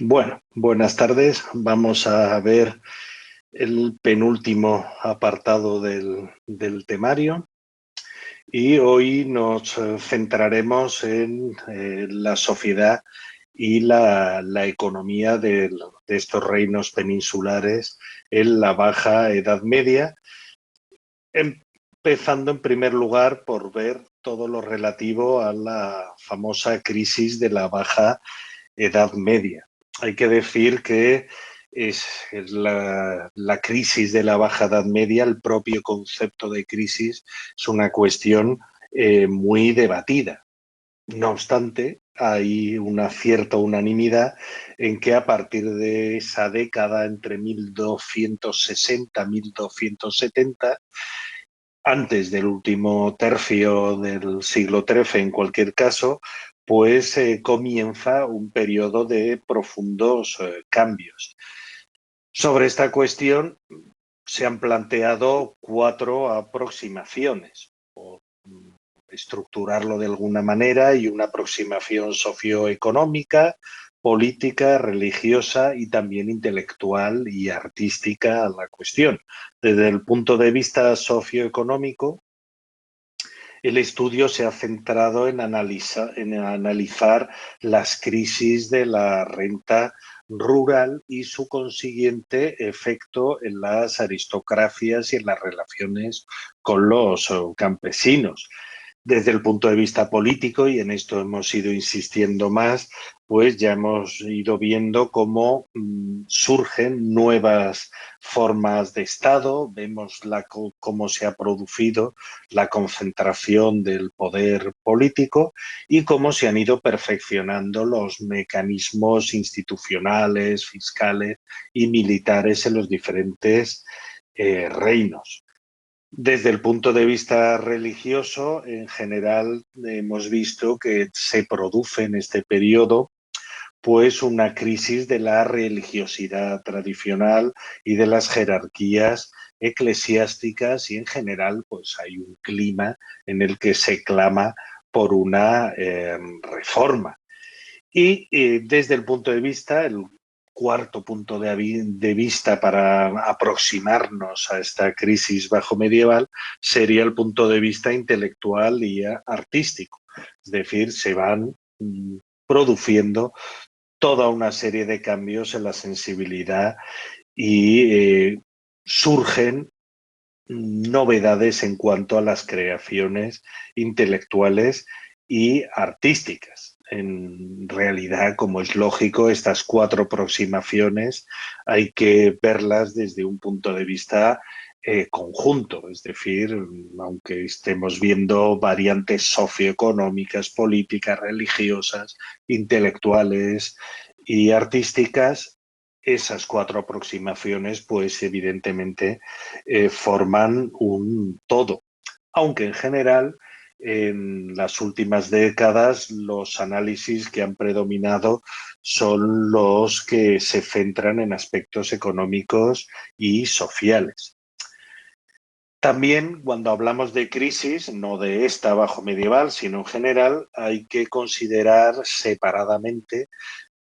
Bueno, buenas tardes. Vamos a ver el penúltimo apartado del temario y hoy nos centraremos en la sociedad y la economía de estos reinos peninsulares en la Baja Edad Media, empezando en primer lugar por ver todo lo relativo a la famosa crisis de la Baja Edad Media. Hay que decir que es la crisis de la Baja Edad Media, el propio concepto de crisis, es una cuestión muy debatida. No obstante, hay una cierta unanimidad en que a partir de esa década, entre 1260 y 1270, antes del último tercio del siglo XIII en cualquier caso, pues comienza un periodo de profundos cambios. Sobre esta cuestión se han planteado 4 aproximaciones, por estructurarlo de alguna manera, y una aproximación socioeconómica, política, religiosa y también intelectual y artística a la cuestión. Desde el punto de vista socioeconómico, el estudio se ha centrado en analizar las crisis de la renta rural y su consiguiente efecto en las aristocracias y en las relaciones con los campesinos. Desde el punto de vista político, y en esto hemos ido insistiendo más, pues ya hemos ido viendo cómo surgen nuevas formas de Estado, vemos cómo se ha producido la concentración del poder político y cómo se han ido perfeccionando los mecanismos institucionales, fiscales y militares en los diferentes reinos. Desde el punto de vista religioso, en general, hemos visto que se produce en este periodo pues una crisis de la religiosidad tradicional y de las jerarquías eclesiásticas, y en general pues hay un clima en el que se clama por una reforma. Y desde el punto de vista, el cuarto punto de vista para aproximarnos a esta crisis bajo medieval sería el punto de vista intelectual y artístico. Es decir, se van produciendo toda una serie de cambios en la sensibilidad y surgen novedades en cuanto a las creaciones intelectuales y artísticas. En realidad, como es lógico, estas 4 aproximaciones hay que verlas desde un punto de vista conjunto, es decir, aunque estemos viendo variantes socioeconómicas, políticas, religiosas, intelectuales y artísticas, esas 4 aproximaciones, pues evidentemente forman un todo. Aunque en general, en las últimas décadas, los análisis que han predominado son los que se centran en aspectos económicos y sociales. También, cuando hablamos de crisis, no de esta bajo medieval, sino en general, hay que considerar separadamente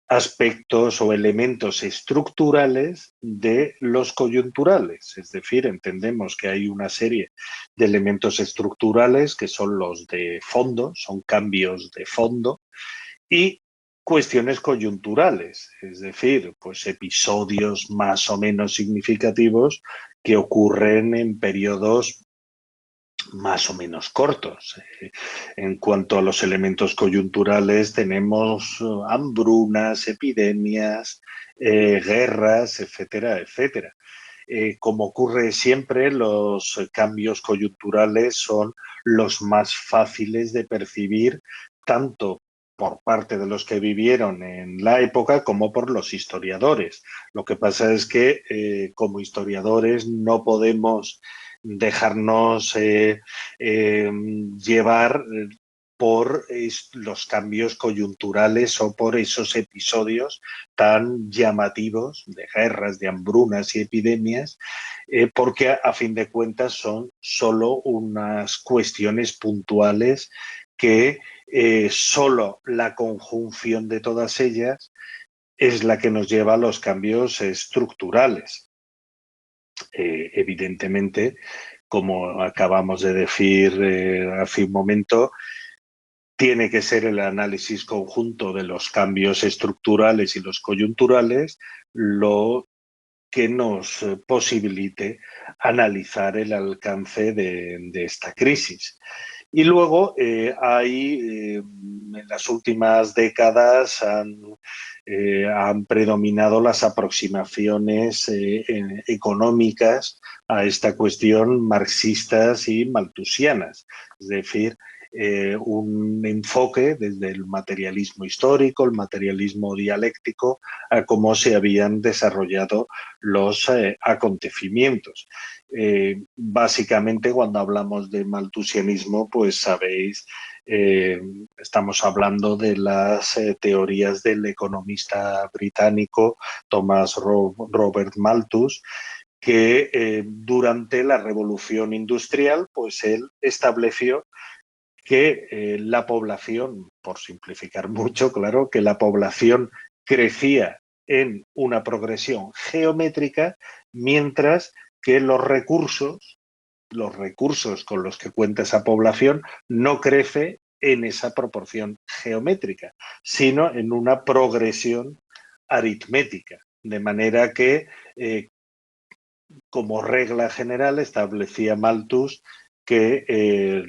aspectos o elementos estructurales de los coyunturales. Es decir, entendemos que hay una serie de elementos estructurales que son los de fondo, son cambios de fondo, y cuestiones coyunturales, es decir, pues episodios más o menos significativos que ocurren en periodos más o menos cortos. En cuanto a los elementos coyunturales, tenemos hambrunas, epidemias, guerras, etcétera, etcétera. Como ocurre siempre, los cambios coyunturales son los más fáciles de percibir, tanto por parte de los que vivieron en la época como por los historiadores. Lo que pasa es que como historiadores no podemos dejarnos llevar por los cambios coyunturales o por esos episodios tan llamativos de guerras, de hambrunas y epidemias, porque a fin de cuentas son solo unas cuestiones puntuales que solo la conjunción de todas ellas es la que nos lleva a los cambios estructurales. Evidentemente, como acabamos de decir hace un momento, tiene que ser el análisis conjunto de los cambios estructurales y los coyunturales lo que nos posibilite analizar el alcance de esta crisis. Y luego en las últimas décadas han predominado las aproximaciones económicas a esta cuestión marxistas y malthusianas, es decir, un enfoque desde el materialismo histórico, el materialismo dialéctico, a cómo se habían desarrollado los acontecimientos. Básicamente, cuando hablamos de malthusianismo, pues sabéis, estamos hablando de las teorías del economista británico Thomas Robert Malthus, que durante la Revolución Industrial, pues él estableció que la población, por simplificar mucho, claro, que la población crecía en una progresión geométrica, mientras que los recursos con los que cuenta esa población no crece en esa proporción geométrica, sino en una progresión aritmética. De manera que, como regla general, establecía Malthus que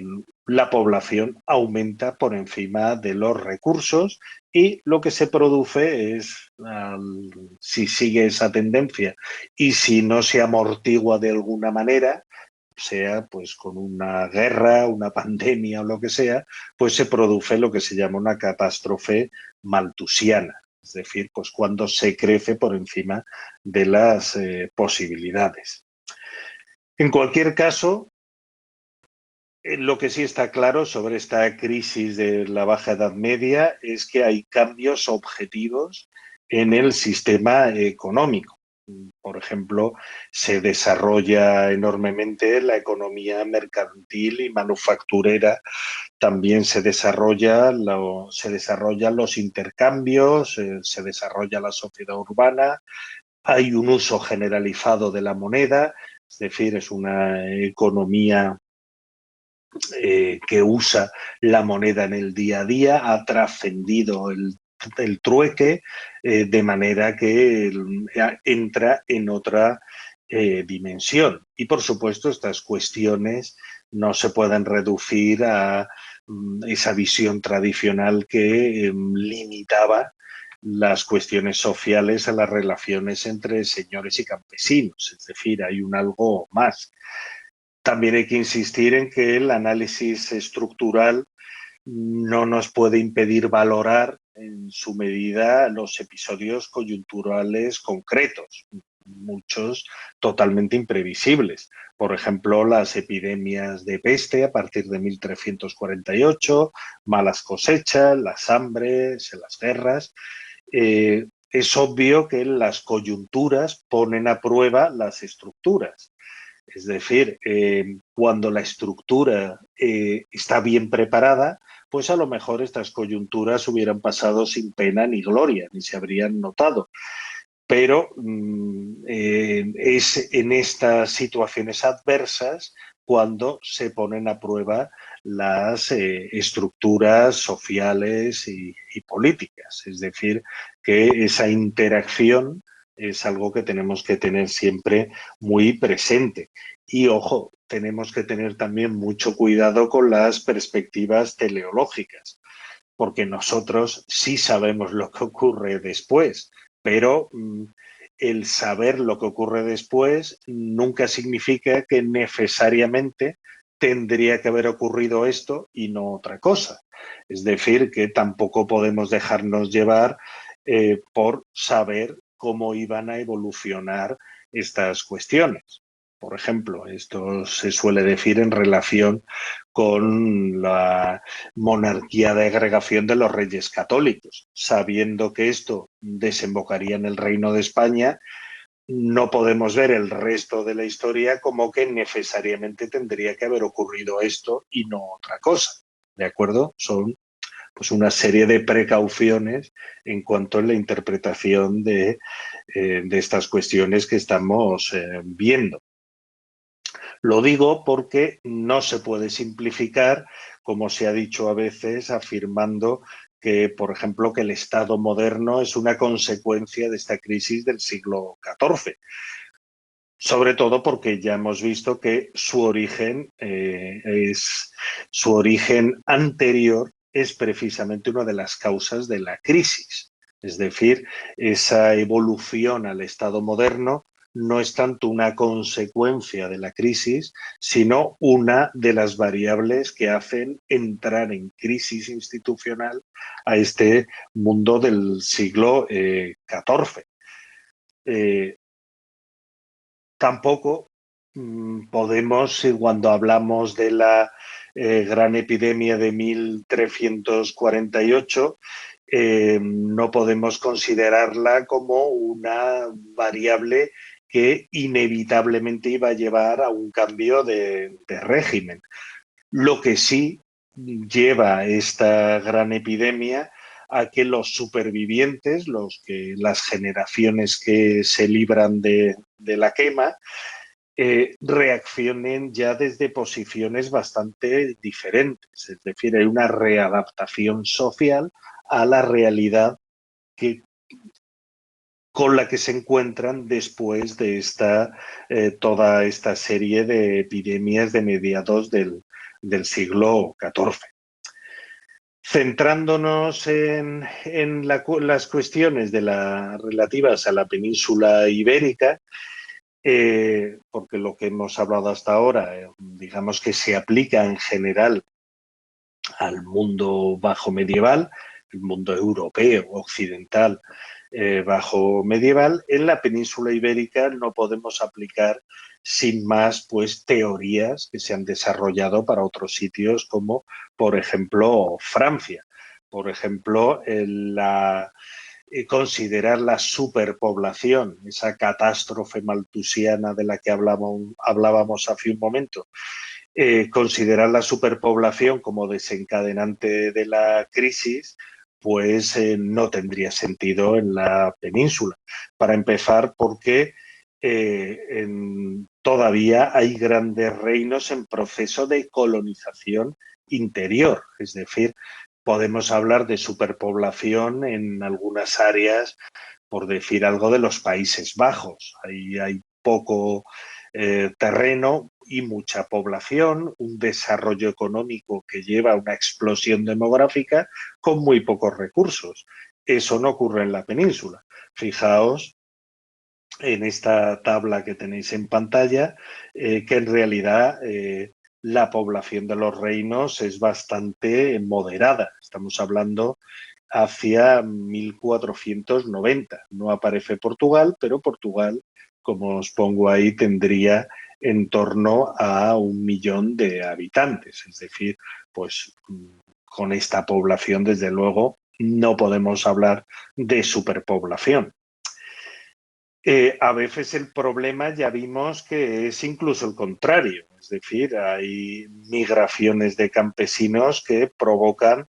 la población aumenta por encima de los recursos y lo que se produce es, si sigue esa tendencia y si no se amortigua de alguna manera, sea pues con una guerra, una pandemia o lo que sea, pues se produce lo que se llama una catástrofe malthusiana. Es decir, pues cuando se crece por encima de las posibilidades. En cualquier caso, lo que sí está claro sobre esta crisis de la Baja Edad Media es que hay cambios objetivos en el sistema económico. Por ejemplo, se desarrolla enormemente la economía mercantil y manufacturera. También se desarrollan los intercambios, se desarrolla la sociedad urbana. Hay un uso generalizado de la moneda, es decir, es una economía que usa la moneda en el día a día, ha trascendido el trueque, de manera que entra en otra dimensión. Y, por supuesto, estas cuestiones no se pueden reducir a esa visión tradicional que limitaba las cuestiones sociales a las relaciones entre señores y campesinos. Es decir, hay un algo más. También hay que insistir en que el análisis estructural no nos puede impedir valorar en su medida los episodios coyunturales concretos, muchos totalmente imprevisibles. Por ejemplo, las epidemias de peste a partir de 1348, malas cosechas, las hambres, las guerras. Es obvio que las coyunturas ponen a prueba las estructuras. Es decir, cuando la estructura está bien preparada, pues a lo mejor estas coyunturas hubieran pasado sin pena ni gloria, ni se habrían notado. Pero es en estas situaciones adversas cuando se ponen a prueba las estructuras sociales y políticas. Es decir, que esa interacción es algo que tenemos que tener siempre muy presente. Y, ojo, tenemos que tener también mucho cuidado con las perspectivas teleológicas, porque nosotros sí sabemos lo que ocurre después, pero el saber lo que ocurre después nunca significa que necesariamente tendría que haber ocurrido esto y no otra cosa. Es decir, que tampoco podemos dejarnos llevar por saber cómo iban a evolucionar estas cuestiones. Por ejemplo, esto se suele decir en relación con la monarquía de agregación de los reyes católicos. Sabiendo que esto desembocaría en el Reino de España, no podemos ver el resto de la historia como que necesariamente tendría que haber ocurrido esto y no otra cosa. ¿De acuerdo? Son pues una serie de precauciones en cuanto a la interpretación de estas cuestiones que estamos viendo. Lo digo porque no se puede simplificar, como se ha dicho a veces, afirmando que, por ejemplo, que el Estado moderno es una consecuencia de esta crisis del siglo XIV. Sobre todo porque ya hemos visto que su origen anterior es precisamente una de las causas de la crisis. Es decir, esa evolución al Estado moderno no es tanto una consecuencia de la crisis, sino una de las variables que hacen entrar en crisis institucional a este mundo del siglo XIV. Tampoco podemos, cuando hablamos de la gran epidemia de 1348, no podemos considerarla como una variable que inevitablemente iba a llevar a un cambio de régimen. Lo que sí lleva esta gran epidemia a que los supervivientes, las generaciones que se libran de la quema, reaccionen ya desde posiciones bastante diferentes. Es decir, hay una readaptación social a la realidad que, con la que se encuentran después de toda esta serie de epidemias de mediados del siglo XIV. Centrándonos en las cuestiones relativas a la península ibérica, porque lo que hemos hablado hasta ahora, digamos que se aplica en general al mundo bajo medieval, el mundo europeo, occidental, bajo medieval. En la península ibérica no podemos aplicar sin más pues teorías que se han desarrollado para otros sitios como por ejemplo Francia. Por ejemplo, considerar la superpoblación, esa catástrofe maltusiana de la que hablábamos hace un momento, considerar la superpoblación como desencadenante de la crisis, pues no tendría sentido en la península. Para empezar, porque todavía hay grandes reinos en proceso de colonización interior, es decir, podemos hablar de superpoblación en algunas áreas, por decir algo, de los Países Bajos. Ahí hay poco terreno y mucha población, un desarrollo económico que lleva a una explosión demográfica con muy pocos recursos. Eso no ocurre en la península. Fijaos en esta tabla que tenéis en pantalla, que en realidad la población de los reinos es bastante moderada. Estamos hablando hacia 1490. No aparece Portugal, pero Portugal, como os pongo ahí, tendría en torno a 1 millón de habitantes. Es decir, pues con esta población, desde luego, no podemos hablar de superpoblación. A veces el problema ya vimos que es incluso el contrario, es decir, hay migraciones de campesinos que provocan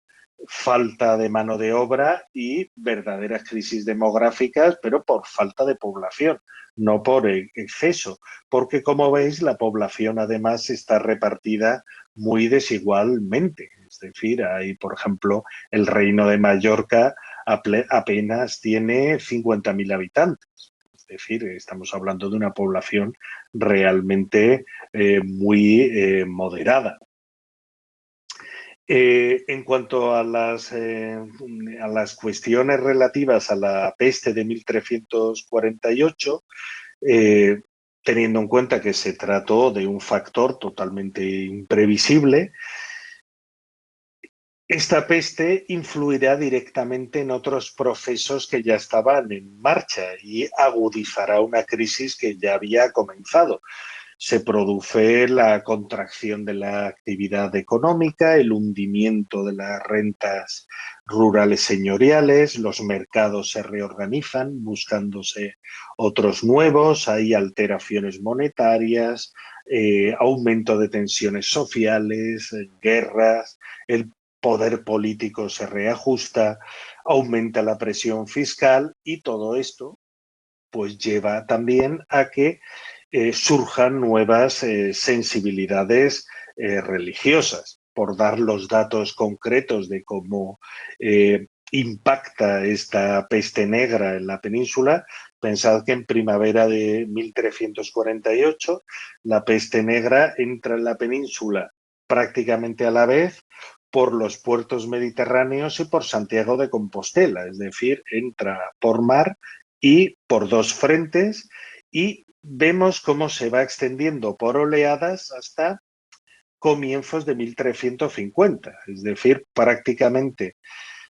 falta de mano de obra y verdaderas crisis demográficas, pero por falta de población, no por exceso, porque como veis la población además está repartida muy desigualmente, es decir, hay por ejemplo el Reino de Mallorca apenas tiene 50.000 habitantes. Es decir, estamos hablando de una población realmente muy moderada. En cuanto a las cuestiones relativas a la peste de 1348, teniendo en cuenta que se trató de un factor totalmente imprevisible, esta peste influirá directamente en otros procesos que ya estaban en marcha y agudizará una crisis que ya había comenzado. se produce la contracción de la actividad económica, el hundimiento de las rentas rurales señoriales, los mercados se reorganizan buscándose otros nuevos, hay alteraciones monetarias, aumento de tensiones sociales, guerras, el poder político se reajusta, aumenta la presión fiscal y todo esto pues lleva también a que surjan nuevas sensibilidades religiosas. Por dar los datos concretos de cómo impacta esta peste negra en la península, pensad que en primavera de 1348 la peste negra entra en la península prácticamente a la vez por los puertos mediterráneos y por Santiago de Compostela, es decir, entra por mar y por dos frentes, y vemos cómo se va extendiendo por oleadas hasta comienzos de 1350, es decir, prácticamente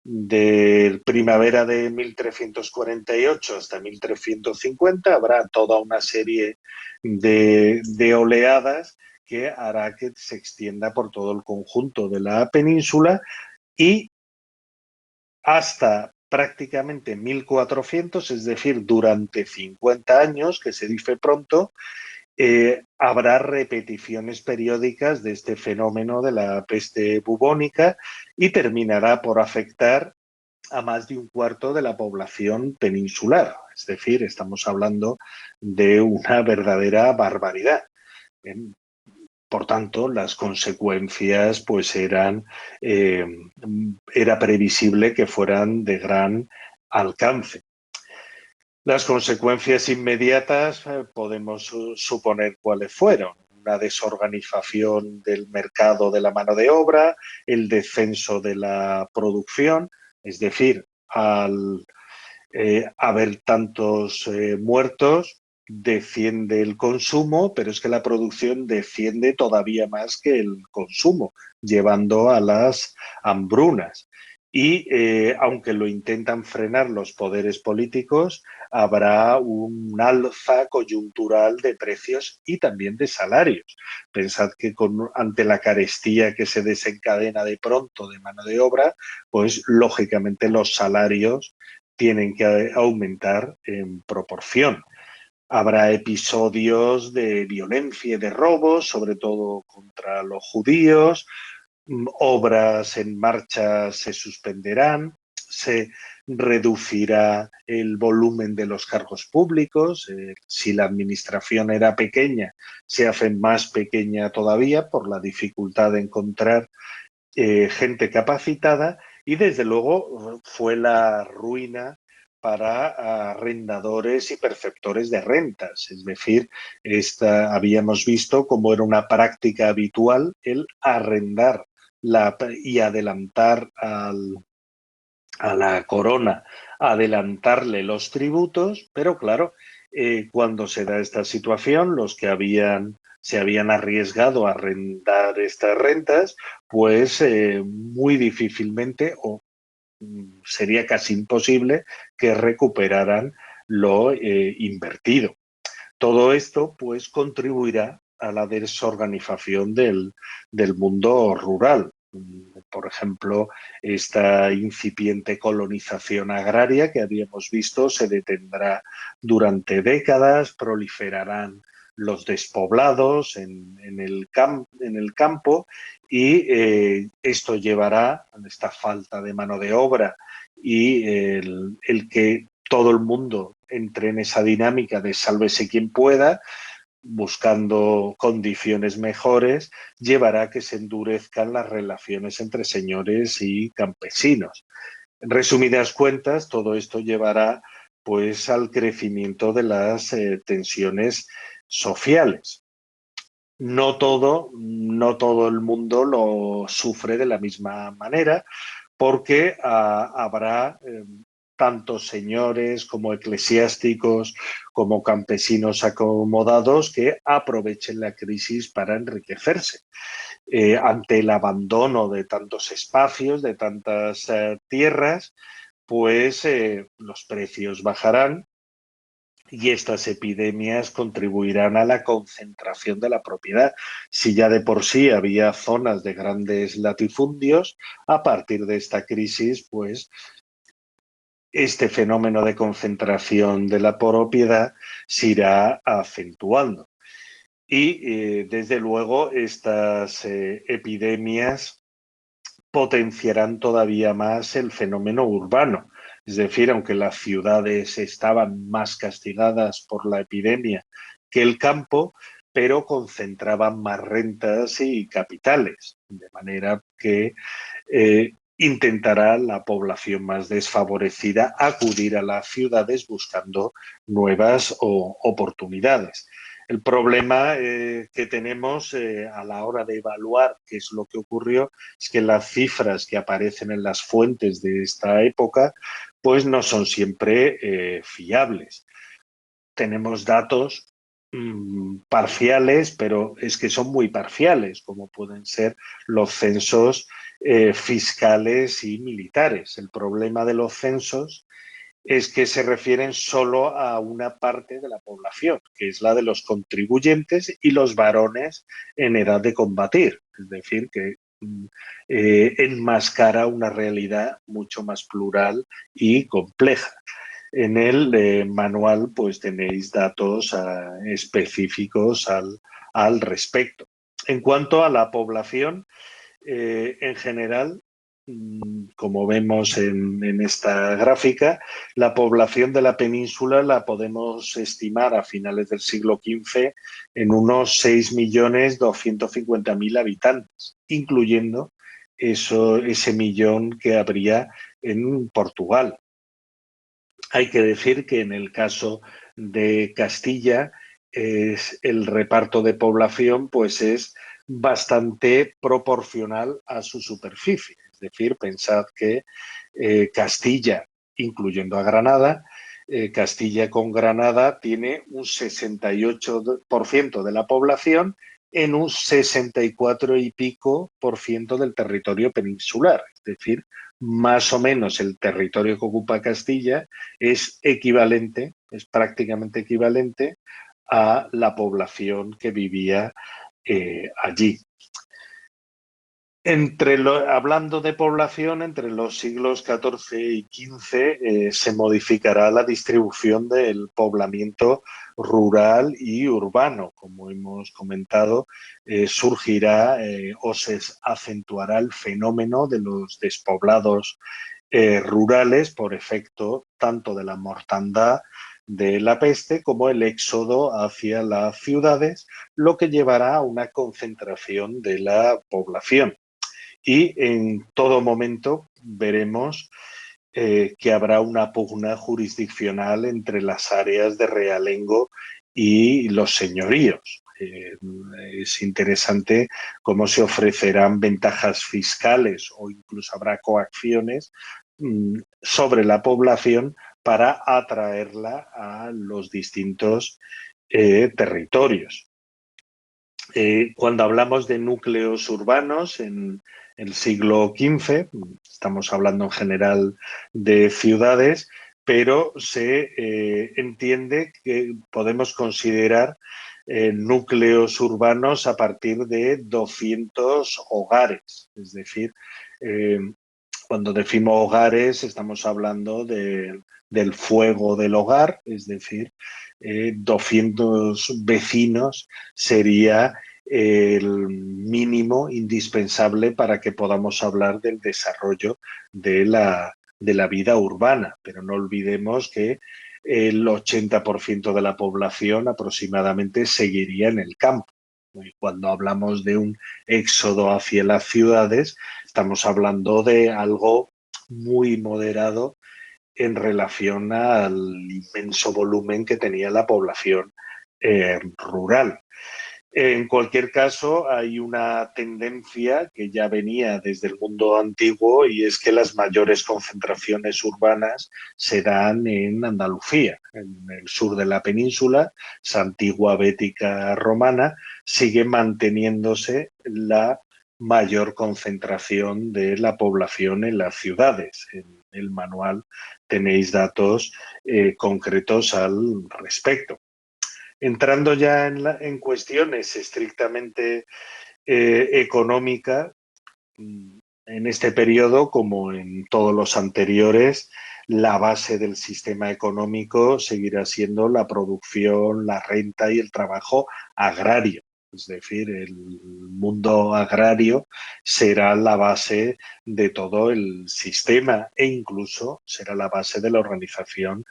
de primavera de 1348 hasta 1350 habrá toda una serie de oleadas que hará que se extienda por todo el conjunto de la península y hasta prácticamente 1400, es decir, durante 50 años, que se dice pronto, habrá repeticiones periódicas de este fenómeno de la peste bubónica y terminará por afectar a más de un cuarto de la población peninsular. Es decir, estamos hablando de una verdadera barbaridad. Por tanto, las consecuencias pues era previsible que fueran de gran alcance. Las consecuencias inmediatas podemos suponer cuáles fueron. Una desorganización del mercado de la mano de obra, el descenso de la producción, es decir, al haber tantos muertos, desciende el consumo, pero es que la producción desciende todavía más que el consumo, llevando a las hambrunas. Y aunque lo intentan frenar los poderes políticos, habrá un alza coyuntural de precios y también de salarios. Pensad que ante la carestía que se desencadena de pronto de mano de obra, pues lógicamente los salarios tienen que aumentar en proporción. Habrá episodios de violencia y de robos, sobre todo contra los judíos, obras en marcha se suspenderán, se reducirá el volumen de los cargos públicos, si la administración era pequeña, se hace más pequeña todavía por la dificultad de encontrar gente capacitada y desde luego fue la ruina para arrendadores y perceptores de rentas. Es decir, habíamos visto cómo era una práctica habitual el arrendar y adelantar a la corona, adelantarle los tributos, pero claro, cuando se da esta situación, los que se habían arriesgado a arrendar estas rentas, pues muy difícilmente o sería casi imposible que recuperaran lo invertido. Todo esto pues contribuirá a la desorganización del mundo rural. Por ejemplo, esta incipiente colonización agraria que habíamos visto se detendrá durante décadas, proliferarán los despoblados en el campo y esto llevará a esta falta de mano de obra y el que todo el mundo entre en esa dinámica de sálvese quien pueda, buscando condiciones mejores, llevará a que se endurezcan las relaciones entre señores y campesinos. En resumidas cuentas, todo esto llevará pues al crecimiento de las tensiones sociales. No todo el mundo lo sufre de la misma manera, porque habrá tanto señores como eclesiásticos como campesinos acomodados que aprovechen la crisis para enriquecerse. Ante el abandono de tantos espacios, de tantas tierras, pues los precios bajarán y estas epidemias contribuirán a la concentración de la propiedad. Si ya de por sí había zonas de grandes latifundios, a partir de esta crisis, pues este fenómeno de concentración de la propiedad se irá acentuando. Y desde luego estas epidemias potenciarán todavía más el fenómeno urbano. Es decir, aunque las ciudades estaban más castigadas por la epidemia que el campo, pero concentraban más rentas y capitales, de manera que intentará la población más desfavorecida acudir a las ciudades buscando nuevas oportunidades. El problema que tenemos a la hora de evaluar qué es lo que ocurrió es que las cifras que aparecen en las fuentes de esta época pues no son siempre fiables. Tenemos datos parciales, pero es que son muy parciales, como pueden ser los censos fiscales y militares. El problema de los censos es que se refieren solo a una parte de la población, que es la de los contribuyentes y los varones en edad de combatir. Es decir, que enmascara una realidad mucho más plural y compleja. En el manual pues tenéis datos específicos al respecto. En cuanto a la población, en general, como vemos en esta gráfica, la población de la península la podemos estimar a finales del siglo XV en unos 6.250.000 habitantes, incluyendo ese millón que habría en Portugal. Hay que decir que en el caso de Castilla, el reparto de población pues es bastante proporcional a su superficie. Es decir, pensad que Castilla, incluyendo a Granada, Castilla con Granada tiene un 68% de la población en un 64 y pico por ciento del territorio peninsular. Es decir, más o menos el territorio que ocupa Castilla es equivalente, es prácticamente equivalente a la población que vivía allí. Hablando de población, entre los siglos XIV y XV se modificará la distribución del poblamiento rural y urbano. Como hemos comentado, surgirá o se acentuará el fenómeno de los despoblados rurales por efecto tanto de la mortandad de la peste como el éxodo hacia las ciudades, lo que llevará a una concentración de la población. Y en todo momento veremos que habrá una pugna jurisdiccional entre las áreas de realengo y los señoríos. Es interesante cómo se ofrecerán ventajas fiscales o incluso habrá coacciones sobre la población para atraerla a los distintos territorios. Cuando hablamos de núcleos urbanos en el siglo XV, estamos hablando en general de ciudades, pero se entiende que podemos considerar núcleos urbanos a partir de 200 hogares. Es decir, cuando decimos hogares estamos hablando del fuego del hogar, es decir, 200 vecinos sería el mínimo indispensable para que podamos hablar del desarrollo de la vida urbana. Pero no olvidemos que el 80% de la población aproximadamente seguiría en el campo. Y cuando hablamos de un éxodo hacia las ciudades, estamos hablando de algo muy moderado en relación al inmenso volumen que tenía la población rural. En cualquier caso, hay una tendencia que ya venía desde el mundo antiguo y es que las mayores concentraciones urbanas se dan en Andalucía, en el sur de la península, esa antigua bética romana, sigue manteniéndose la mayor concentración de la población en las ciudades, en el manual tenéis datos concretos al respecto. Entrando ya en cuestiones estrictamente económicas, en este periodo, como en todos los anteriores, la base del sistema económico seguirá siendo la producción, la renta y el trabajo agrario. Es decir, el mundo agrario será la base de todo el sistema e incluso será la base de la organización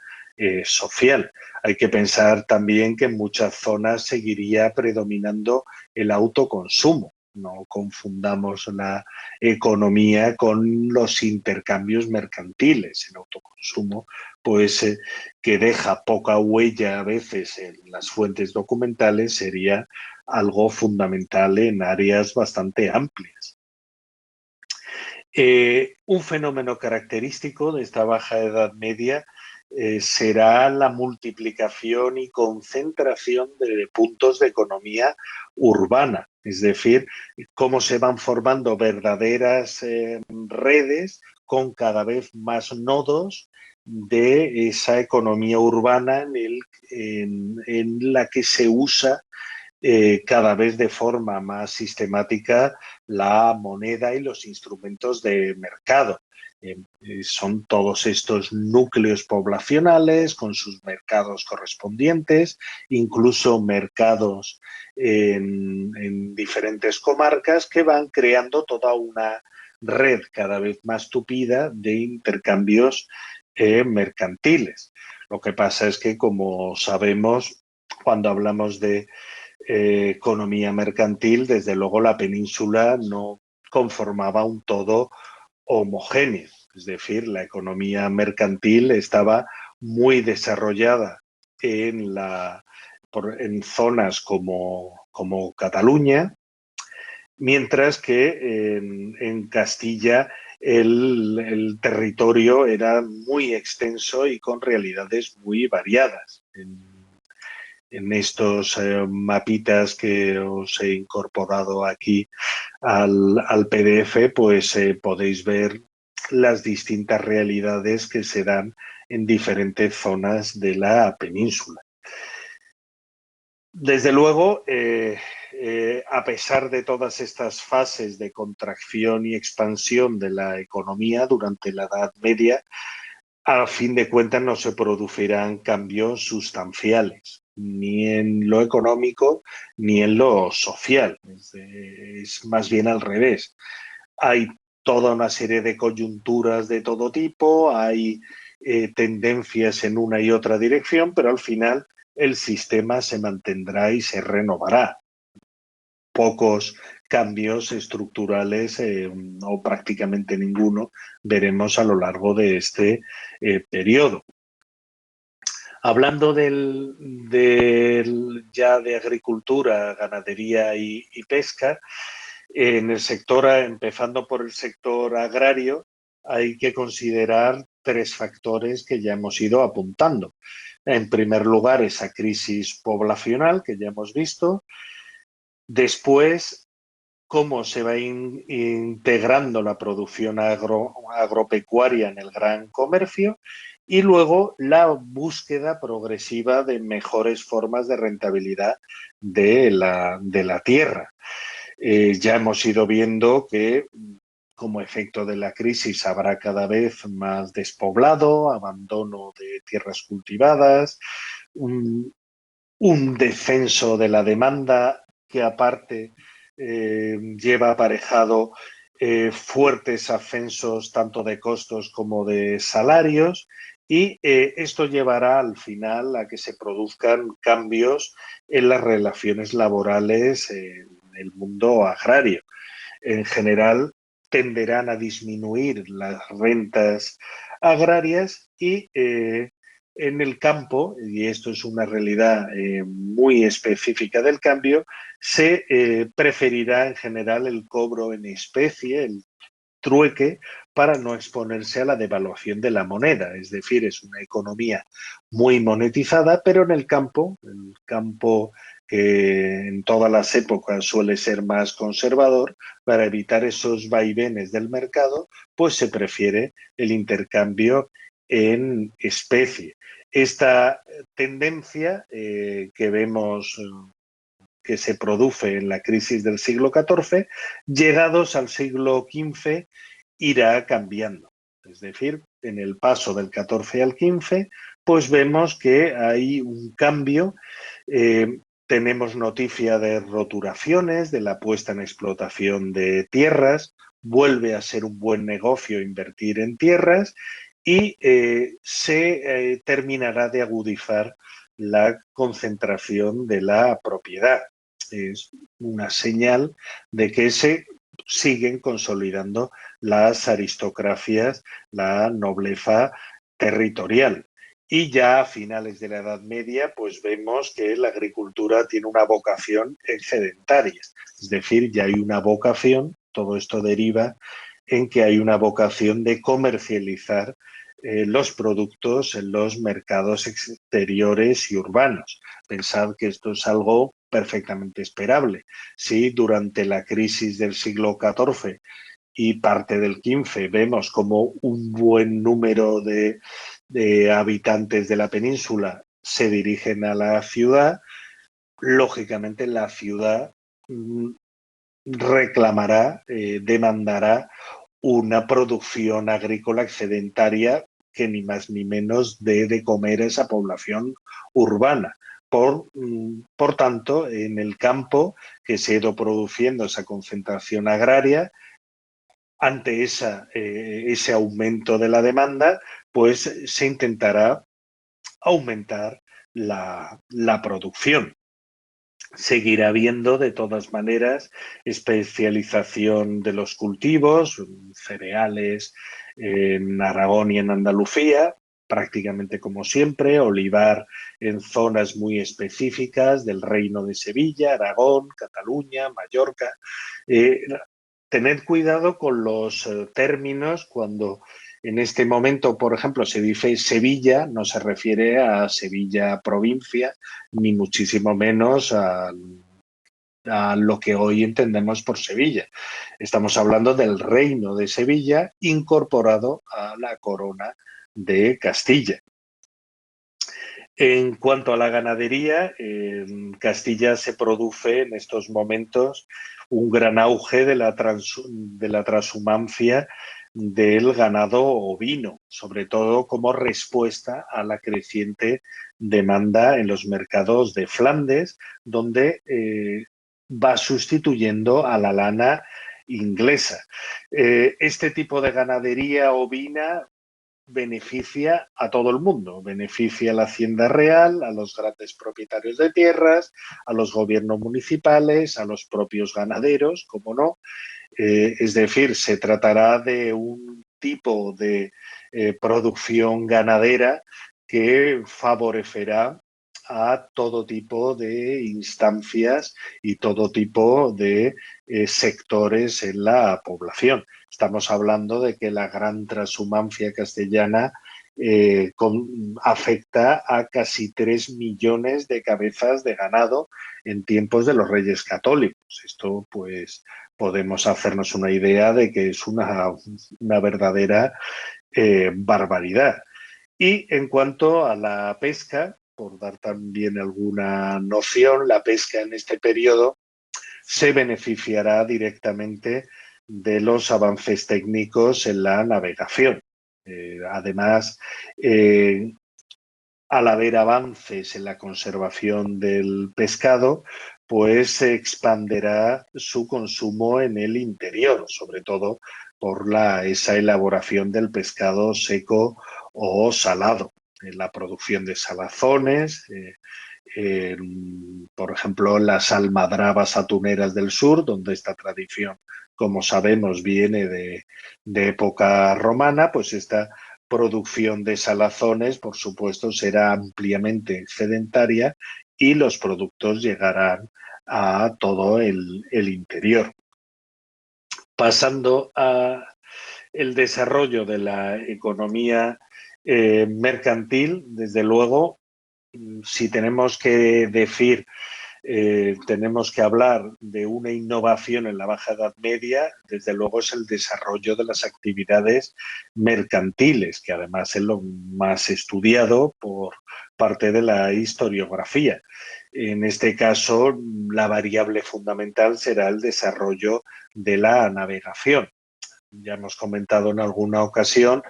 social. Hay que pensar también que en muchas zonas seguiría predominando el autoconsumo. No confundamos la economía con los intercambios mercantiles. El autoconsumo, pues, que deja poca huella a veces en las fuentes documentales, sería algo fundamental en áreas bastante amplias. Un fenómeno característico de esta baja edad media será la multiplicación y concentración de puntos de economía urbana, es decir, cómo se van formando verdaderas redes con cada vez más nodos de esa economía urbana en la que se usa cada vez de forma más sistemática la moneda y los instrumentos de mercado. Son todos estos núcleos poblacionales con sus mercados correspondientes, incluso mercados en diferentes comarcas que van creando toda una red cada vez más tupida de intercambios mercantiles. Lo que pasa es que, como sabemos, cuando hablamos de economía mercantil, desde luego la península no conformaba un todo homogéneo. Es decir, la economía mercantil estaba muy desarrollada en zonas como Cataluña, mientras que en Castilla el territorio era muy extenso y con realidades muy variadas. En estos mapitas que os he incorporado aquí al PDF, pues podéis ver las distintas realidades que se dan en diferentes zonas de la península. Desde luego, a pesar de todas estas fases de contracción y expansión de la economía durante la Edad Media, a fin de cuentas no se producirán cambios sustanciales, ni en lo económico ni en lo social. Es más bien al revés. Hay toda una serie de coyunturas de todo tipo, hay tendencias en una y otra dirección, pero al final el sistema se mantendrá y se renovará. Pocos cambios estructurales o prácticamente ninguno veremos a lo largo de este periodo. Hablando ya de agricultura, ganadería y pesca, en el sector, empezando por el sector agrario, hay que considerar tres factores que ya hemos ido apuntando. En primer lugar, esa crisis poblacional que ya hemos visto. Después, cómo se va integrando la producción agropecuaria en el gran comercio y luego la búsqueda progresiva de mejores formas de rentabilidad de la tierra. Ya hemos ido viendo que como efecto de la crisis habrá cada vez más despoblado, abandono de tierras cultivadas, un descenso de la demanda que aparte lleva aparejado fuertes ascensos tanto de costos como de salarios y esto llevará al final a que se produzcan cambios en las relaciones laborales en el mundo agrario. En general tenderán a disminuir las rentas agrarias y en el campo, y esto es una realidad muy específica del cambio, se preferirá en general el cobro en especie, el trueque, para no exponerse a la devaluación de la moneda. Es decir, es una economía muy monetizada, pero en el campo que en todas las épocas suele ser más conservador, para evitar esos vaivenes del mercado, pues se prefiere el intercambio en especie. Esta tendencia que vemos que se produce en la crisis del siglo XIV, llegados al siglo XV irá cambiando. Es decir, en el paso del XIV al XV, pues vemos que hay un cambio. Tenemos noticia de roturaciones, de la puesta en explotación de tierras, vuelve a ser un buen negocio invertir en tierras y se terminará de agudizar la concentración de la propiedad. Es una señal de que se siguen consolidando las aristocracias, la nobleza territorial. Y ya a finales de la Edad Media, pues vemos que la agricultura tiene una vocación excedentaria. Es decir, ya hay una vocación, todo esto deriva en que hay una vocación de comercializar los productos en los mercados exteriores y urbanos. Pensad que esto es algo perfectamente esperable. Si durante la crisis del siglo XIV y parte del XV vemos como un buen número de habitantes de la península se dirigen a la ciudad, lógicamente la ciudad reclamará, demandará una producción agrícola excedentaria que ni más ni menos dé de comer a esa población urbana. Por tanto, en el campo que se ha ido produciendo esa concentración agraria, ante ese aumento de la demanda, pues se intentará aumentar la producción. Seguirá habiendo, de todas maneras, especialización de los cultivos, cereales en Aragón y en Andalucía, prácticamente como siempre, olivar en zonas muy específicas del Reino de Sevilla, Aragón, Cataluña, Mallorca. Tened cuidado con los términos cuando en este momento, por ejemplo, se dice Sevilla, no se refiere a Sevilla provincia, ni muchísimo menos a lo que hoy entendemos por Sevilla. Estamos hablando del Reino de Sevilla incorporado a la corona de Castilla. En cuanto a la ganadería, en Castilla se produce en estos momentos un gran auge de la transhumancia del ganado ovino, sobre todo como respuesta a la creciente demanda en los mercados de Flandes, donde va sustituyendo a la lana inglesa. Este tipo de ganadería ovina beneficia a todo el mundo, beneficia a la Hacienda Real, a los grandes propietarios de tierras, a los gobiernos municipales, a los propios ganaderos, como no. Es decir, se tratará de un tipo de producción ganadera que favorecerá a todo tipo de instancias y todo tipo de sectores en la población. Estamos hablando de que la gran transhumancia castellana afecta a casi 3 millones de cabezas de ganado en tiempos de los Reyes Católicos. Esto, pues, podemos hacernos una idea de que es una verdadera barbaridad. Y en cuanto a la pesca, por dar también alguna noción, la pesca en este periodo se beneficiará directamente de los avances técnicos en la navegación. Además, al haber avances en la conservación del pescado, pues se expanderá su consumo en el interior, sobre todo por esa elaboración del pescado seco o salado, en la producción de salazones, por ejemplo, las almadrabas atuneras del sur, donde esta tradición, como sabemos, viene de época romana, pues esta producción de salazones, por supuesto, será ampliamente excedentaria y los productos llegarán a todo el interior. Pasando a el desarrollo de la economía mercantil, desde luego, si tenemos que decir tenemos que hablar de una innovación en la Baja Edad Media, desde luego es el desarrollo de las actividades mercantiles, que además es lo más estudiado por parte de la historiografía. En este caso, la variable fundamental será el desarrollo de la navegación. Ya hemos comentado en alguna ocasión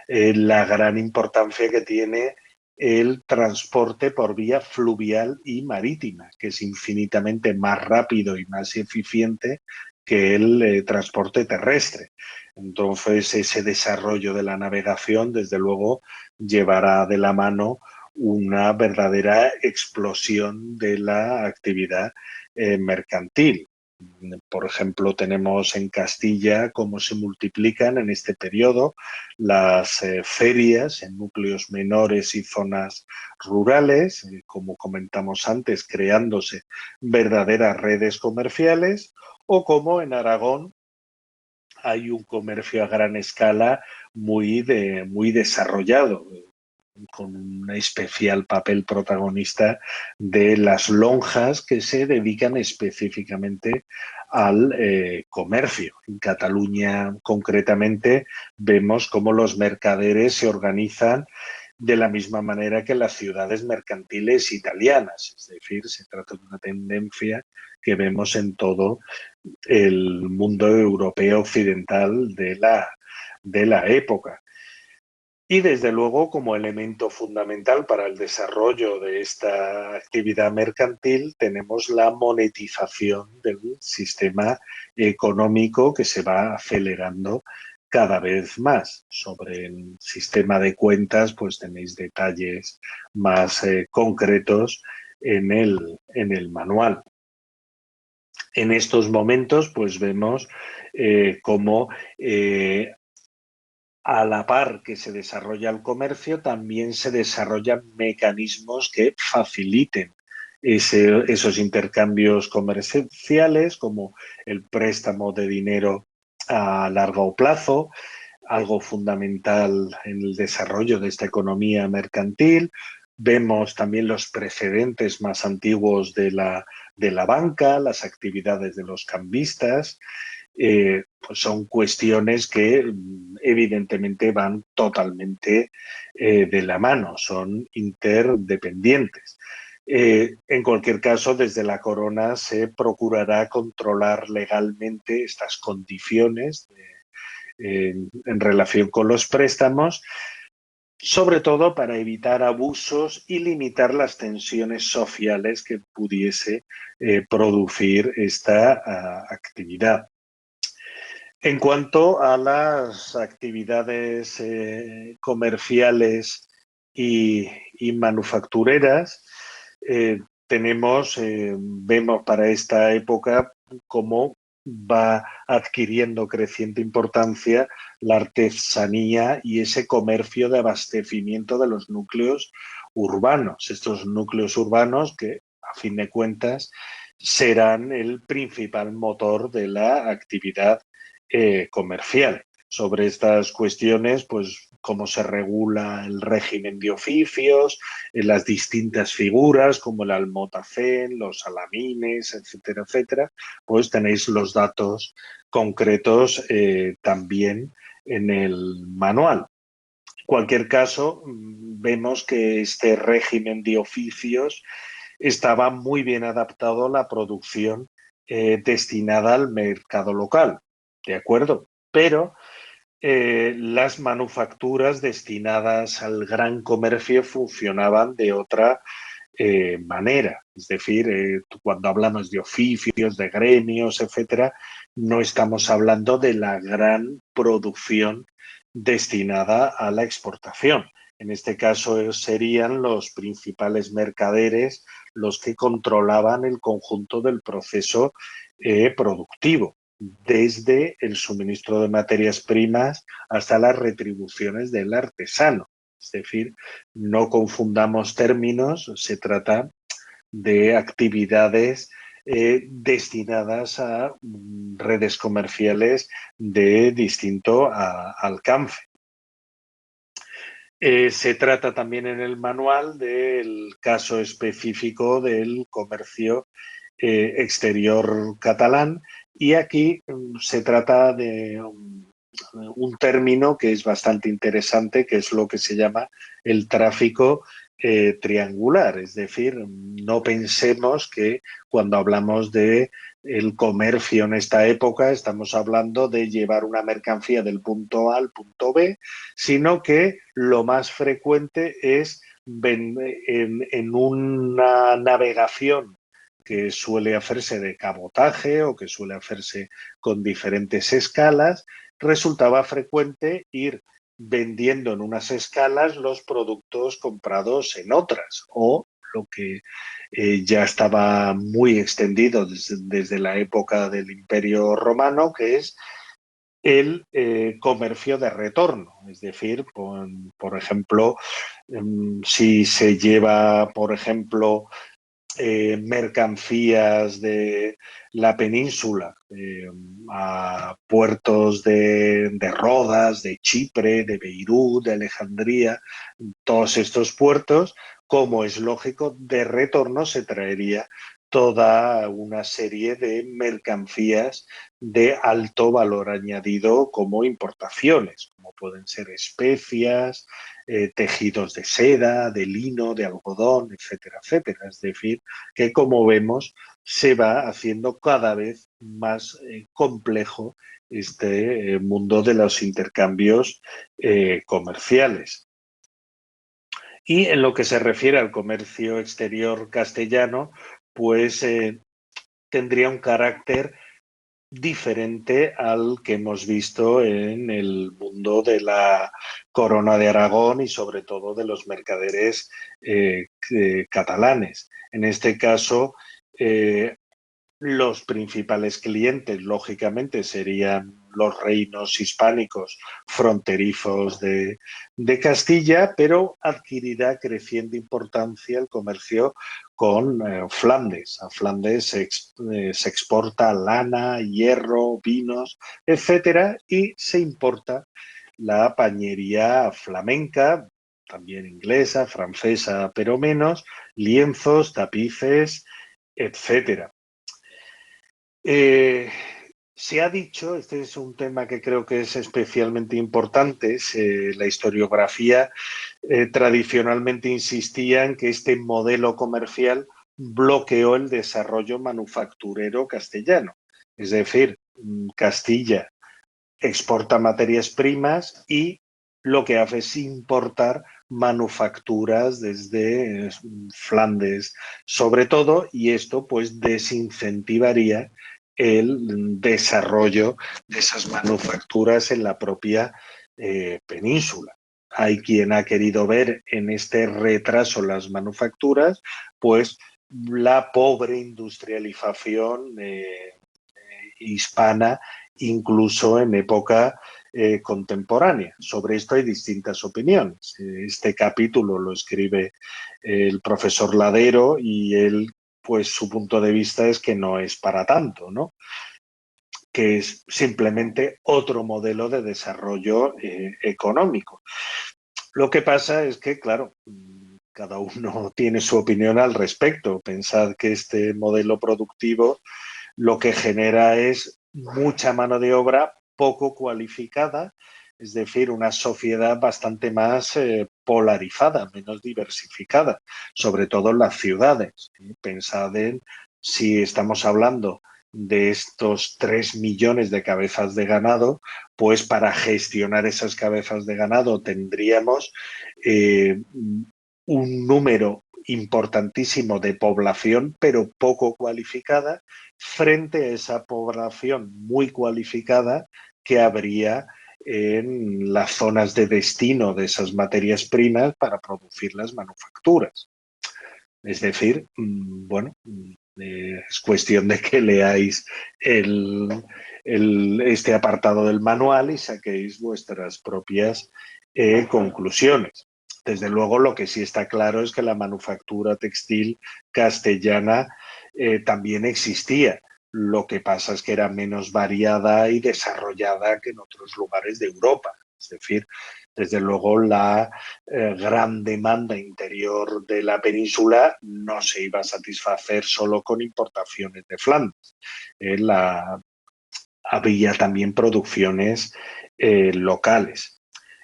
la gran importancia que tiene el transporte por vía fluvial y marítima, que es infinitamente más rápido y más eficiente que el transporte terrestre. Entonces, ese desarrollo de la navegación, desde luego, llevará de la mano una verdadera explosión de la actividad mercantil. Por ejemplo, tenemos en Castilla cómo se multiplican en este periodo las ferias en núcleos menores y zonas rurales, como comentamos antes, creándose verdaderas redes comerciales, o como en Aragón hay un comercio a gran escala muy desarrollado, con un especial papel protagonista de las lonjas que se dedican específicamente al comercio. En Cataluña, concretamente, vemos cómo los mercaderes se organizan de la misma manera que las ciudades mercantiles italianas. Es decir, se trata de una tendencia que vemos en todo el mundo europeo occidental de la época. Y desde luego, como elemento fundamental para el desarrollo de esta actividad mercantil, tenemos la monetización del sistema económico que se va acelerando cada vez más. Sobre el sistema de cuentas, pues tenéis detalles más concretos en el manual. En estos momentos, pues vemos cómo a la par que se desarrolla el comercio, también se desarrollan mecanismos que faciliten esos intercambios comerciales, como el préstamo de dinero a largo plazo, algo fundamental en el desarrollo de esta economía mercantil. Vemos también los precedentes más antiguos de la banca, las actividades de los cambistas. Pues son cuestiones que evidentemente van totalmente de la mano, son interdependientes. En cualquier caso, desde la corona se procurará controlar legalmente estas condiciones en relación con los préstamos, sobre todo para evitar abusos y limitar las tensiones sociales que pudiese producir esta actividad. En cuanto a las actividades comerciales y manufactureras, vemos para esta época cómo va adquiriendo creciente importancia la artesanía y ese comercio de abastecimiento de los núcleos urbanos. Estos núcleos urbanos que, a fin de cuentas, serán el principal motor de la actividad comercial. Sobre estas cuestiones, pues cómo se regula el régimen de oficios, las distintas figuras como el almotacén, los alamines, etcétera, etcétera, pues tenéis los datos concretos también en el manual. En cualquier caso, vemos que este régimen de oficios estaba muy bien adaptado a la producción destinada al mercado local, ¿de acuerdo? Pero las manufacturas destinadas al gran comercio funcionaban de otra manera. Es decir, cuando hablamos de oficios, de gremios, etcétera, no estamos hablando de la gran producción destinada a la exportación. En este caso serían los principales mercaderes los que controlaban el conjunto del proceso productivo, desde el suministro de materias primas hasta las retribuciones del artesano. Es decir, no confundamos términos, se trata de actividades destinadas a redes comerciales de distinto alcance. Se trata también en el manual del caso específico del comercio exterior catalán y aquí se trata de un término que es bastante interesante, que es lo que se llama el tráfico triangular. Es decir, no pensemos que cuando hablamos de el comercio en esta época estamos hablando de llevar una mercancía del punto A al punto B, sino que lo más frecuente es en una navegación que suele hacerse de cabotaje o que suele hacerse con diferentes escalas, resultaba frecuente ir vendiendo en unas escalas los productos comprados en otras o lo que ya estaba muy extendido desde la época del Imperio Romano, que es el comercio de retorno. Es decir, por ejemplo, si se lleva, por ejemplo, mercancías de la península a puertos de Rodas, de Chipre, de Beirut, de Alejandría, todos estos puertos, como es lógico, de retorno se traería toda una serie de mercancías de alto valor añadido como importaciones, como pueden ser especias, tejidos de seda, de lino, de algodón, etcétera, etcétera. Es decir, que como vemos se va haciendo cada vez más complejo este mundo de los intercambios comerciales. Y en lo que se refiere al comercio exterior castellano, pues tendría un carácter diferente al que hemos visto en el mundo de la Corona de Aragón y sobre todo de los mercaderes catalanes. En este caso, los principales clientes, lógicamente, serían los reinos hispánicos fronterizos de Castilla, pero adquirirá creciente importancia el comercio con Flandes. A Flandes se exporta lana, hierro, vinos, etcétera, y se importa la pañería flamenca, también inglesa, francesa, pero menos, lienzos, tapices, etcétera. Eh, Se ha dicho, este es un tema que creo que es especialmente importante, la historiografía tradicionalmente insistía en que este modelo comercial bloqueó el desarrollo manufacturero castellano. Es decir, Castilla exporta materias primas y lo que hace es importar manufacturas desde Flandes, sobre todo, y esto pues desincentivaría el desarrollo de esas manufacturas en la propia península. Hay quien ha querido ver en este retraso las manufacturas, pues la pobre industrialización hispana, incluso en época contemporánea. Sobre esto hay distintas opiniones. Este capítulo lo escribe el profesor Ladero y él, pues su punto de vista es que no es para tanto, ¿no? Que es simplemente otro modelo de desarrollo económico. Lo que pasa es que, claro, cada uno tiene su opinión al respecto. Pensad que este modelo productivo lo que genera es mucha mano de obra poco cualificada, es decir, una sociedad bastante más polarizada, menos diversificada, sobre todo en las ciudades. Pensad en si estamos hablando de estos 3 millones de cabezas de ganado, pues para gestionar esas cabezas de ganado tendríamos un número importantísimo de población, pero poco cualificada, frente a esa población muy cualificada que habría en las zonas de destino de esas materias primas para producir las manufacturas. Es decir, bueno, es cuestión de que leáis este apartado del manual y saquéis vuestras propias conclusiones. Desde luego, lo que sí está claro es que la manufactura textil castellana también existía. Lo que pasa es que era menos variada y desarrollada que en otros lugares de Europa. Es decir, desde luego la gran demanda interior de la península no se iba a satisfacer solo con importaciones de Flandes. Había también producciones locales.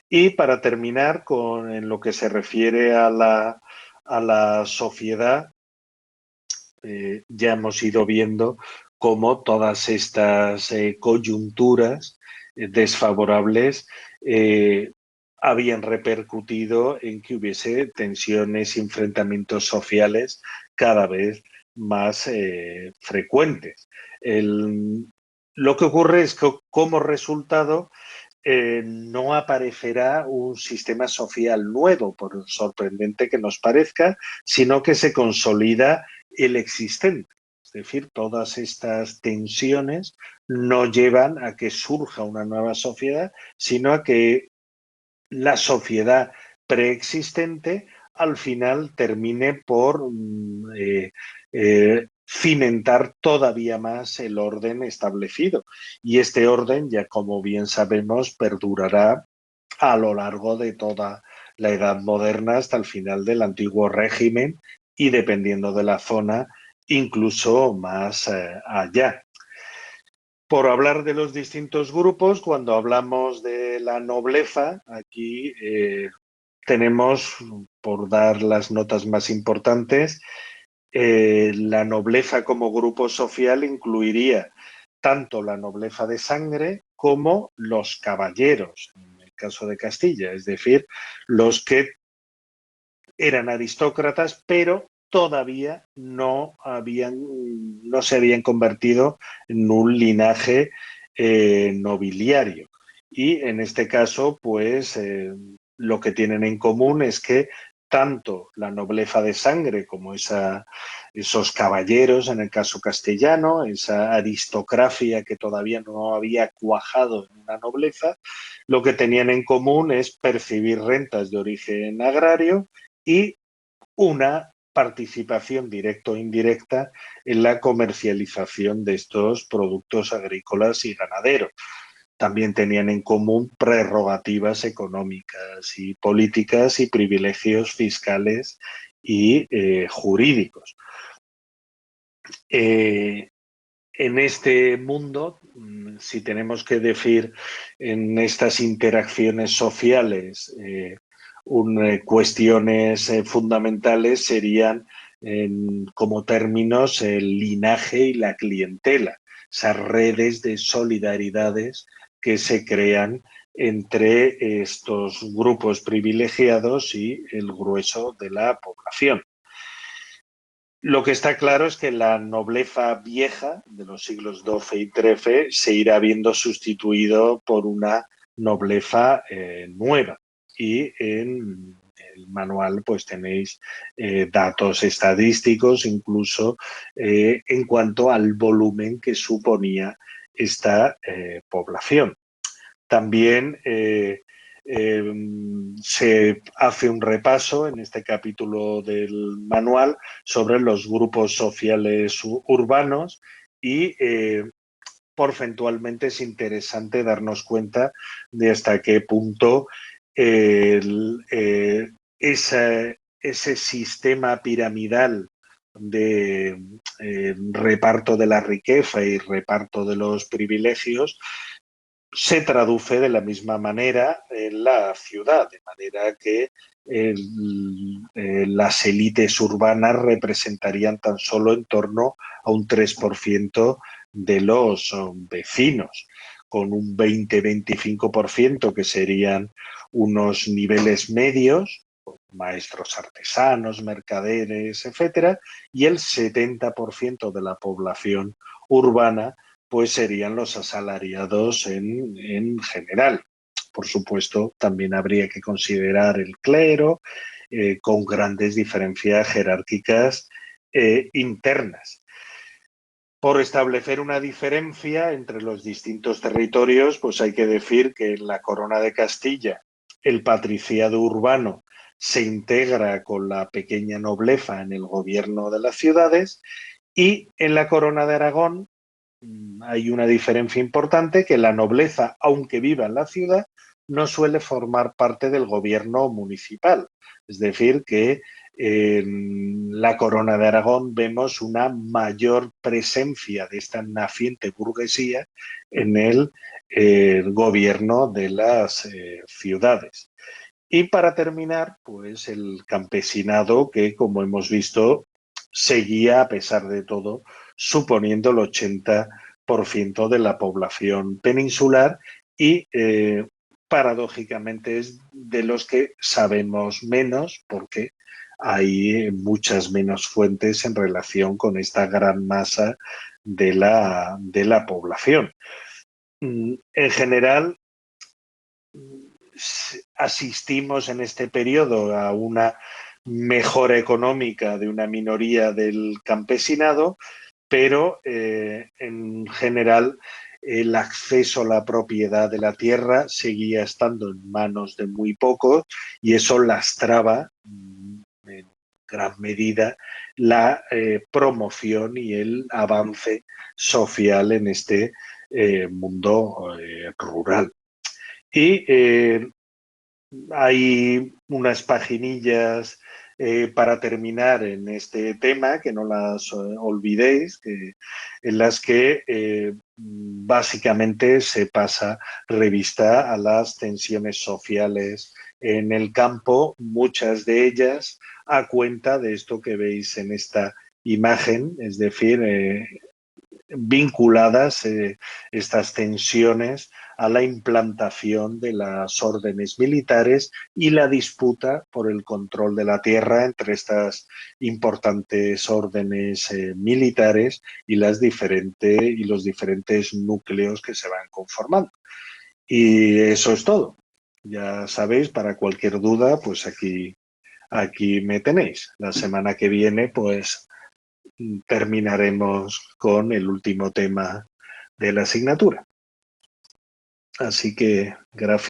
Y para terminar, en lo que se refiere a la sociedad, ya hemos ido viendo cómo todas estas coyunturas desfavorables habían repercutido en que hubiese tensiones y enfrentamientos sociales cada vez más frecuentes. Lo que ocurre es que como resultado no aparecerá un sistema social nuevo, por sorprendente que nos parezca, sino que se consolida el existente. Es decir, todas estas tensiones no llevan a que surja una nueva sociedad, sino a que la sociedad preexistente al final termine por cimentar todavía más el orden establecido. Y este orden, ya como bien sabemos, perdurará a lo largo de toda la Edad Moderna hasta el final del antiguo régimen y, dependiendo de la zona, incluso más allá. Por hablar de los distintos grupos, cuando hablamos de la nobleza, aquí tenemos, por dar las notas más importantes, la nobleza como grupo social incluiría tanto la nobleza de sangre como los caballeros, en el caso de Castilla, es decir, los que eran aristócratas, pero todavía no se habían convertido en un linaje nobiliario. Y en este caso, pues lo que tienen en común es que tanto la nobleza de sangre como esos caballeros, en el caso castellano, esa aristocracia que todavía no había cuajado en una nobleza, lo que tenían en común es percibir rentas de origen agrario y una participación directa o indirecta en la comercialización de estos productos agrícolas y ganaderos. También tenían en común prerrogativas económicas y políticas y privilegios fiscales y jurídicos. En este mundo, si tenemos que decir en estas interacciones sociales cuestiones fundamentales, serían como términos el linaje y la clientela, esas redes de solidaridades que se crean entre estos grupos privilegiados y el grueso de la población. Lo que está claro es que la nobleza vieja de los siglos XII y XIII se irá viendo sustituido por una nobleza nueva. Y en el manual pues tenéis datos estadísticos incluso en cuanto al volumen que suponía esta población. También se hace un repaso en este capítulo del manual sobre los grupos sociales urbanos y porcentualmente es interesante darnos cuenta de hasta qué punto ese sistema piramidal de reparto de la riqueza y reparto de los privilegios se traduce de la misma manera en la ciudad, de manera que las élites urbanas representarían tan solo en torno a un 3% de los vecinos, con un 20-25% que serían unos niveles medios, maestros artesanos, mercaderes, etcétera, y el 70% de la población urbana pues serían los asalariados en general. Por supuesto, también habría que considerar el clero con grandes diferencias jerárquicas internas. Por establecer una diferencia entre los distintos territorios, pues hay que decir que en la Corona de Castilla el patriciado urbano se integra con la pequeña nobleza en el gobierno de las ciudades y en la Corona de Aragón hay una diferencia importante, que la nobleza, aunque viva en la ciudad, no suele formar parte del gobierno municipal. Es decir, que en la Corona de Aragón vemos una mayor presencia de esta naciente burguesía en el gobierno de las ciudades. Y para terminar, pues el campesinado que, como hemos visto, seguía a pesar de todo, suponiendo el 80% de la población peninsular y paradójicamente es de los que sabemos menos porque hay muchas menos fuentes en relación con esta gran masa de la población. En general, asistimos en este periodo a una mejora económica de una minoría del campesinado, pero en general el acceso a la propiedad de la tierra seguía estando en manos de muy pocos y eso lastraba en gran medida la promoción y el avance social en este mundo rural. Y hay unas paginillas para terminar en este tema, que no las olvidéis, en las que básicamente se pasa revista a las tensiones sociales en el campo, muchas de ellas a cuenta de esto que veis en esta imagen, es decir, vinculadas estas tensiones a la implantación de las órdenes militares y la disputa por el control de la tierra entre estas importantes órdenes militares y, los diferentes núcleos que se van conformando. Y eso es todo. Ya sabéis, para cualquier duda, pues aquí me tenéis. La semana que viene, pues terminaremos con el último tema de la asignatura. Así que, gracias.